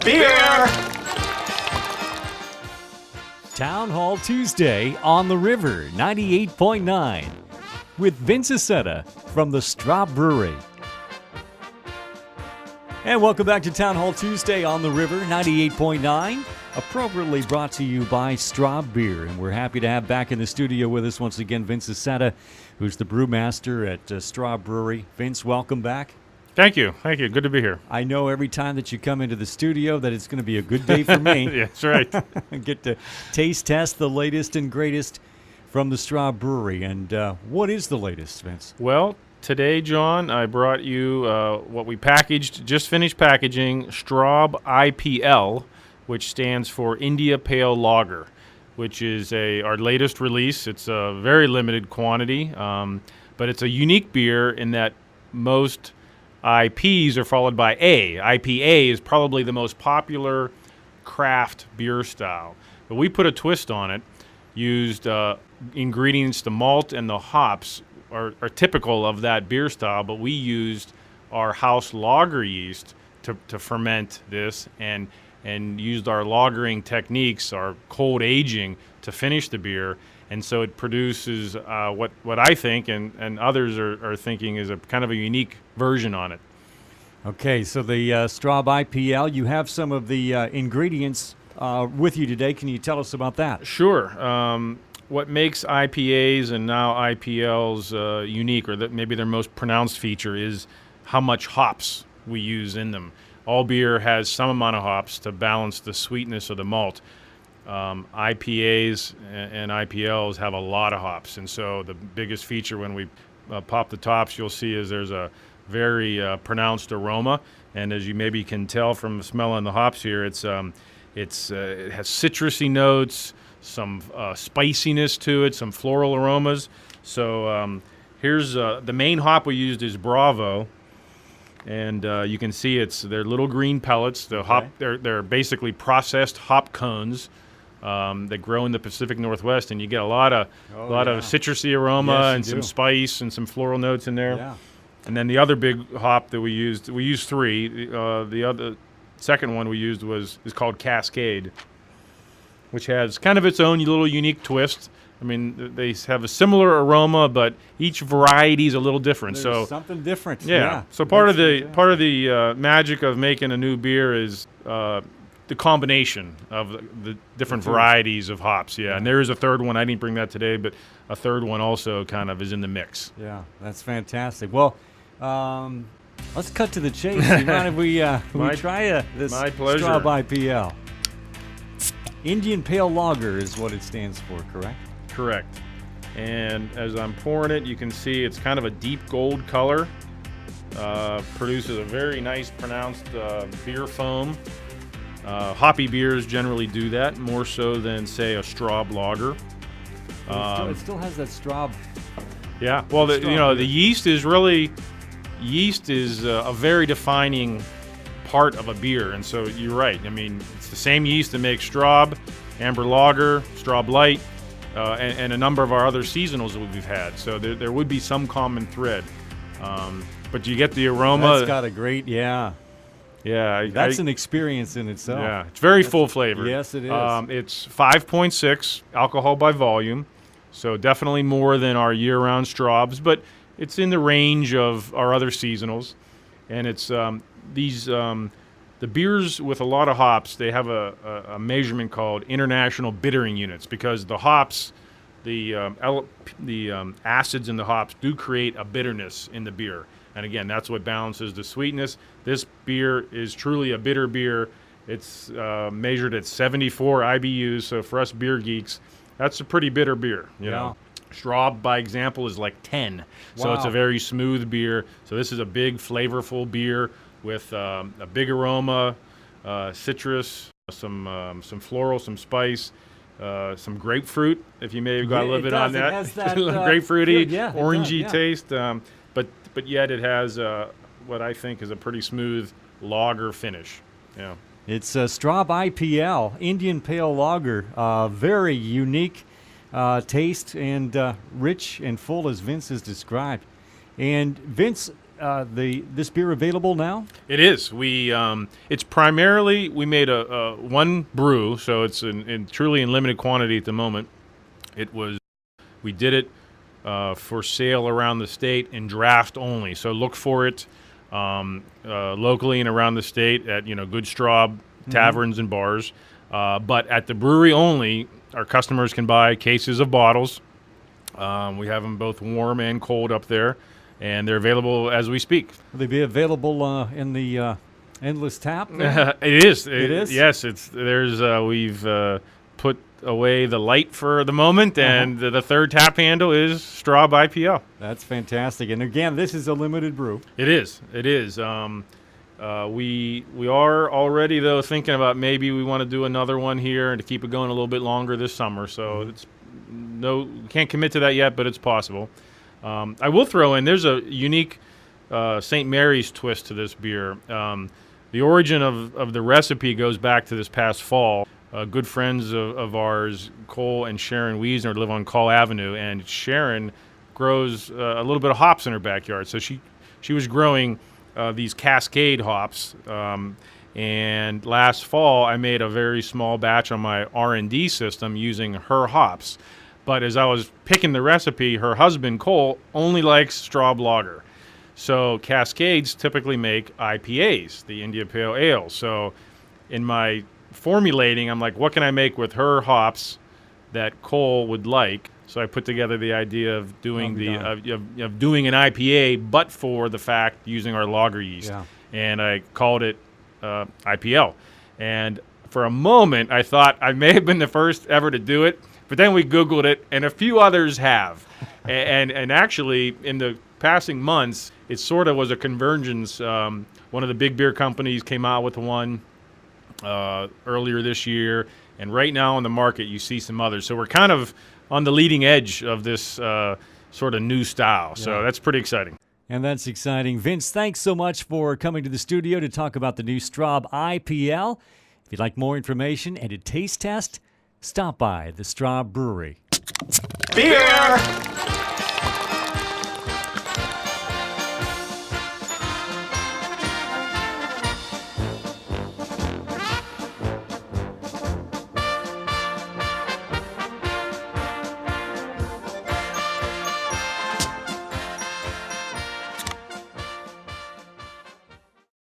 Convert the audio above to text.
Beer! Town Hall Tuesday on the River 98.9 with Vince Assetta from the Straub Brewery. And welcome back to Town Hall Tuesday on the River 98.9, appropriately brought to you by Straub Beer. And we're happy to have back in the studio with us once again Vince Assetta, who's the brewmaster at Straub Brewery. Vince, welcome back. Thank you. Good to be here. I know every time that you come into the studio that it's going to be a good day for me. Yeah, that's right. Get to taste test the latest and greatest from the Straub Brewery. And what is the latest, Vince? Well, today, John, I brought you what we just finished packaging, Straub IPL, which stands for India Pale Lager, which is our latest release. It's a very limited quantity, but it's a unique beer in that most IPs are followed by A. IPA is probably the most popular craft beer style. But we put a twist on it, used ingredients, the malt and the hops are typical of that beer style, but we used our house lager yeast to ferment this and used our lagering techniques, our cold aging, to finish the beer. And so it produces what I think and others are thinking is a kind of a unique version on it. Okay, so the Straub IPL, you have some of the ingredients with you today. Can you tell us about that? Sure. What makes IPAs and now IPLs unique, or that maybe their most pronounced feature, is how much hops we use in them. All beer has some amount of hops to balance the sweetness of the malt. IPAs and IPLs have a lot of hops, and so the biggest feature when we pop the tops, you'll see is there's a very pronounced aroma, and as you maybe can tell from smelling the hops here, it has citrusy notes, some spiciness to it, some floral aromas. So here's the main hop we used is Bravo. And you can see they're little green pellets. They're basically processed hop cones that grow in the Pacific Northwest, and you get a lot of citrusy aroma and some spice and some floral notes in there. Yeah. And then the other big hop that we used three. The other second one we used is called Cascade, which has kind of its own little unique twist. I mean, they have a similar aroma, but each variety is a little different. There's something different. Yeah. So part of the magic of making a new beer is the combination of the different varieties of hops. Yeah. And there is a third one. I didn't bring that today, but a third one also kind of is in the mix. Yeah, that's fantastic. Well, let's cut to the chase. You mind if we try this Straub IPL? Indian Pale Lager is what it stands for, correct? Correct. And as I'm pouring it, you can see it's kind of a deep gold color. Produces a very nice pronounced beer foam. Hoppy beers generally do that, more so than, say, a Straub lager. It still has that Straub. Yeah. Well, the yeast is a very defining part of a beer, and so you're right. I mean, it's the same yeast that makes Straub, Amber Lager, Straub Light, and a number of our other seasonals that we've had. So there would be some common thread. But you get the aroma. That's got a great, yeah. That's an experience in itself. Yeah, it's very full flavor. Yes, it is. It's 5.6 alcohol by volume, so definitely more than our year-round Straubs, but it's in the range of our other seasonals. And it's the beers with a lot of hops, they have a measurement called international bittering units, because the hops, the acids in the hops do create a bitterness in the beer. And again, that's what balances the sweetness. This beer is truly a bitter beer. It's measured at 74 IBUs, so for us beer geeks, that's a pretty bitter beer. You know? Straub, by example, is like 10. So it's a very smooth beer. So this is a big, flavorful beer with a big aroma, citrus, some floral, some spice, some grapefruit, if you may have got a little bit on that. It has that grapefruity, orangey does, taste. But yet it has what I think is a pretty smooth lager finish. Yeah. It's Straub IPL, Indian Pale Lager. Very unique taste and rich and full, as Vince has described. And Vince, this beer available now? It is. It's primarily, we made a one brew, so it's truly in limited quantity at the moment. We did it for sale around the state in draft only. So look for it locally and around the state at good Straub taverns and bars. But at the brewery only, our customers can buy cases of bottles. We have them both warm and cold up there, and they're available as we speak. Will they be available in the Endless Tap? It is. It is? Yes. We've put away the light for the moment, and the third tap handle is Straub IPL. That's fantastic. And again, this is a limited brew. It is. We are already though thinking about maybe we want to do another one here and to keep it going a little bit longer this summer. So can't commit to that yet, but it's possible. I will throw in, there's a unique St. Mary's twist to this beer. The origin of the recipe goes back to this past fall. Good friends of ours, Cole and Sharon Wiesner, live on Call Avenue, and Sharon grows a little bit of hops in her backyard. So she was growing these Cascade hops, and last fall I made a very small batch on my R&D system using her hops. But as I was picking the recipe, her husband Cole only likes Straub lager. So Cascades typically make IPAs, the India Pale Ale. So in my formulating, I'm like, what can I make with her hops that Cole would like? So I put together the idea of doing doing an IPA, but for the fact using our lager yeast, and I called it IPL. And for a moment, I thought I may have been the first ever to do it, but then we Googled it, and a few others have. and actually, in the passing months, it sort of was a convergence. One of the big beer companies came out with one earlier this year, and right now on the market you see some others. So we're kind of on the leading edge of this sort of new style. So that's pretty exciting. And that's exciting. Vince, thanks so much for coming to the studio to talk about the new Straub IPL. If you'd like more information and a taste test, stop by the Straub Brewery. Beer!